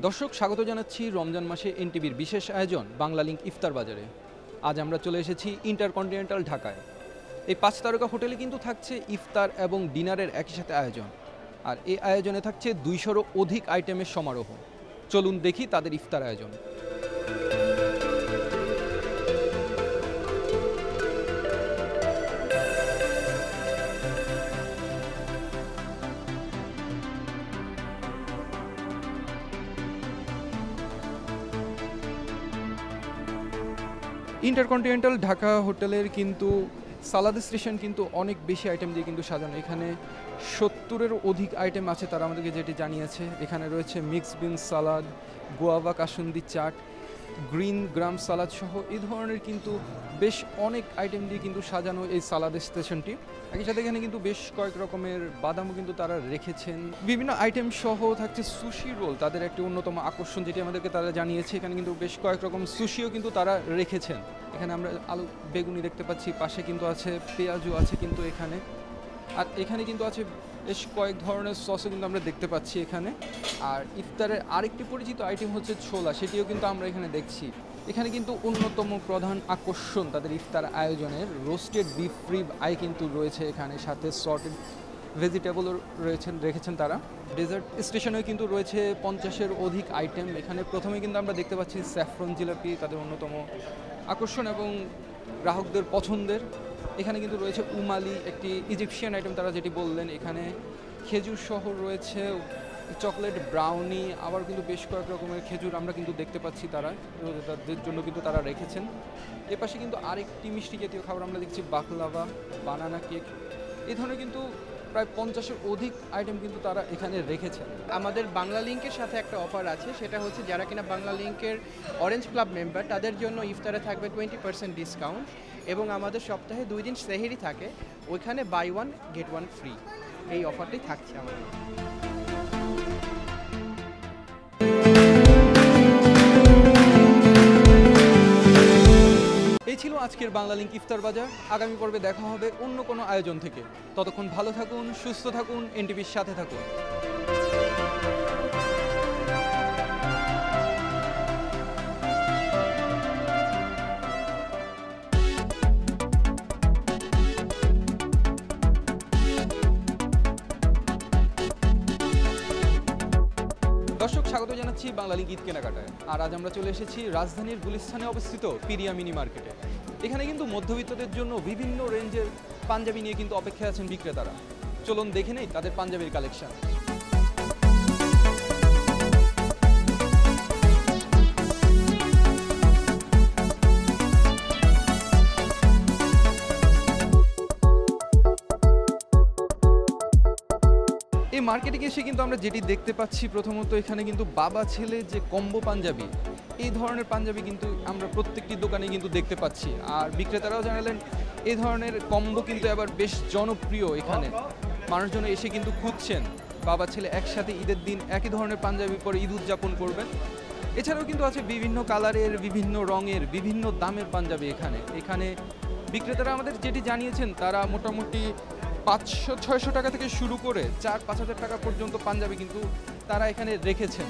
দর্শক স্বাগত জানাচ্ছি রমজান মাসে এনটিভির বিশেষ আয়োজন বাংলা লিংক ইফতার বাজারে। আজ আমরা চলে এসেছি ইন্টারকন্টিনেন্টাল ঢাকায়। এই 5 তারকা হোটেলে কিন্তু থাকছে ইফতার এবং ডিনারের একই সাথে আয়োজন, আর এই আয়োজনে থাকছে 200-রও অধিক আইটেমের সমারোহ। চলুন দেখি তাদের ইফতার আয়োজন। ইন্টারকন্টিনেন্টাল ঢাকা হোটেলের কিন্তু সালাদ স্টেশন কিন্তু অনেক বেশি আইটেম দিয়ে কিন্তু সাজানো। এখানে 70-এরও অধিক আইটেম আছে, তারা আমাদেরকে যেটি জানিয়েছে। এখানে রয়েছে mix bean salad, guava kasundi chaat, green gram salad সহ এই ধরনের কিন্তু বেশ অনেক আইটেম দিয়ে কিন্তু সাজানো এই সালাদ স্টেশনটি। একই সাথে এখানে কিন্তু বেশ কয়েক রকমের বাদামও কিন্তু তারা রেখেছেন। বিভিন্ন আইটেম সহ থাকছে সুশি রোল, তাদের একটি অন্যতম আকর্ষণ যেটি আমাদেরকে তারা জানিয়েছে। এখানে কিন্তু বেশ কয়েক রকম সুশিও কিন্তু তারা রেখেছেন। এখানে আমরা আলু বেগুনি দেখতে পাচ্ছি, পাশে কিন্তু আছে পেঁয়াজও আছে কিন্তু এখানে, আর এখানে কিন্তু আছে বেশ কয়েক ধরনের সসও কিন্তু আমরা দেখতে পাচ্ছি এখানে। আর ইফতারের আরেকটি পরিচিত আইটেম হচ্ছে ছোলা, সেটিও কিন্তু আমরা এখানে দেখছি। এখানে কিন্তু অন্যতম প্রধান আকর্ষণ তাদের ইফতার আয়োজনের রোস্টেড বিফ রিব আই কিন্তু রয়েছে এখানে, সাথে সর্টেড ভেজিটেবলও রেখেছেন তারা। ডেজার্ট স্টেশনেও কিন্তু রয়েছে 50-এর অধিক আইটেম। এখানে প্রথমে কিন্তু আমরা দেখতে পাচ্ছি স্যাফরন জিলাপি, তাদের অন্যতম আকর্ষণ এবং গ্রাহকদের পছন্দের। এখানে কিন্তু রয়েছে উমালি, একটি ইজিপশিয়ান আইটেম তারা যেটি বললেন। এখানে খেজুর সহ রয়েছে চকলেট ব্রাউনি, আবার কিন্তু বেশ কয়েক রকমের খেজুর আমরা কিন্তু দেখতে পাচ্ছি তাদের জন্য কিন্তু তারা রেখেছেন। এ পাশে কিন্তু আরেকটি মিষ্টি জাতীয় খাবার আমরা দেখছি, বাকলাভা, বানানা কেক। এই ধরনের কিন্তু প্রায় 50-এর অধিক আইটেম কিন্তু তারা এখানে রেখেছেন। আমাদের বাংলা লিংকের সাথে একটা অফার আছে, সেটা হচ্ছে যারা কিনা বাংলা লিংকের অরেঞ্জ ক্লাব মেম্বার, তাদের জন্য ইফতারে থাকবে 20% ডিসকাউন্ট, এবং আমাদের সপ্তাহে 2 দিন সেহেরি থাকে, ওইখানে বাই 1 গেট 1 ফ্রি। এই অফারটাই থাকছে আমাদের। এই ছিল আজকের বাংলা লিংক ইফতার বাজার। আগামী পর্বে দেখা হবে অন্য কোনো আয়োজন থেকে। ততক্ষণ ভালো থাকুন, সুস্থ থাকুন, এনটিভির সাথে থাকুন। দর্শক স্বাগত জানাচ্ছি বাংলা লিংক ঈদ কেনাকাটায়। আর আজ আমরা চলে এসেছি রাজধানীর গুলিস্তানে অবস্থিত পিরিয়া মিনি মার্কেটে। এখানে কিন্তু মধ্যবিত্তদের জন্য বিভিন্ন রেঞ্জের পাঞ্জাবি নিয়ে কিন্তু অপেক্ষায় আছেন বিক্রেতারা। চলুন দেখে নেই তাদের পাঞ্জাবির কালেকশন। এই মার্কেটে এসে কিন্তু আমরা যেটি দেখতে পাচ্ছি, প্রথমত এখানে কিন্তু বাবা ছেলে যে কম্বো পাঞ্জাবি, এই ধরনের পাঞ্জাবি কিন্তু আমরা প্রত্যেকটি দোকানে কিন্তু দেখতে পাচ্ছি। আর বিক্রেতারাও জানালেন এই ধরনের কম্বো কিন্তু এবার বেশ জনপ্রিয়। এখানে মানুষজন এসে কিন্তু খুঁজছেন বাবা ছেলে একসাথে ঈদের দিন একই ধরনের পাঞ্জাবি পরে ঈদ উদযাপন করবেন। এছাড়াও কিন্তু আছে বিভিন্ন কালারের, বিভিন্ন রঙের, বিভিন্ন দামের পাঞ্জাবি এখানে বিক্রেতারা আমাদের যেটি জানিয়েছেন, তারা মোটামুটি 500-600 টাকা থেকে শুরু করে 4-5 হাজার টাকা পর্যন্ত পাঞ্জাবি কিন্তু তারা এখানে রেখেছেন।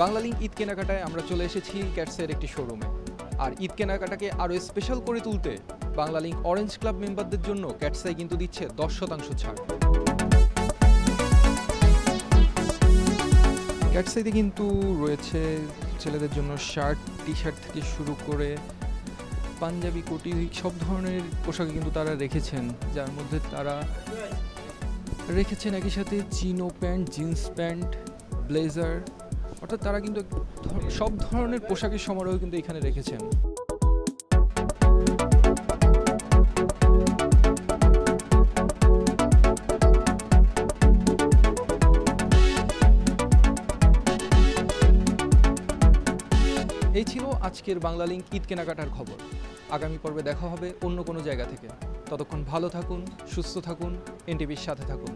বাংলা লিংক ঈদ কেনাকাটায় আমরা চলে এসেছি ক্যাটসের একটি শোরুমে। আর ঈদ কেনাকাটাকে আরও স্পেশাল করে তুলতে বাংলা লিংক অরেঞ্জ ক্লাব মেম্বারদের জন্য ক্যাটসাই কিন্তু দিচ্ছে 10% ছাড়। ক্যাটসাইতে কিন্তু রয়েছে ছেলেদের জন্য শার্ট, টি শার্ট থেকে শুরু করে পাঞ্জাবি, কোটি, সব ধরনের পোশাকে কিন্তু তারা রেখেছেন, যার মধ্যে তারা রেখেছেন একই সাথে চিনো প্যান্ট, জিন্স প্যান্ট, ব্লেজার, অর্থাৎ তারা কিন্তু সব ধরনের পোশাকের সমারোহ কিন্তু এখানে রেখেছেন। এই ছিল আজকের বাংলা লিংক ঈদ কেনাকাটার খবর। আগামী পর্বে দেখা হবে অন্য কোনো জায়গা থেকে। ততক্ষণ ভালো থাকুন, সুস্থ থাকুন, এনটিভির সাথে থাকুন।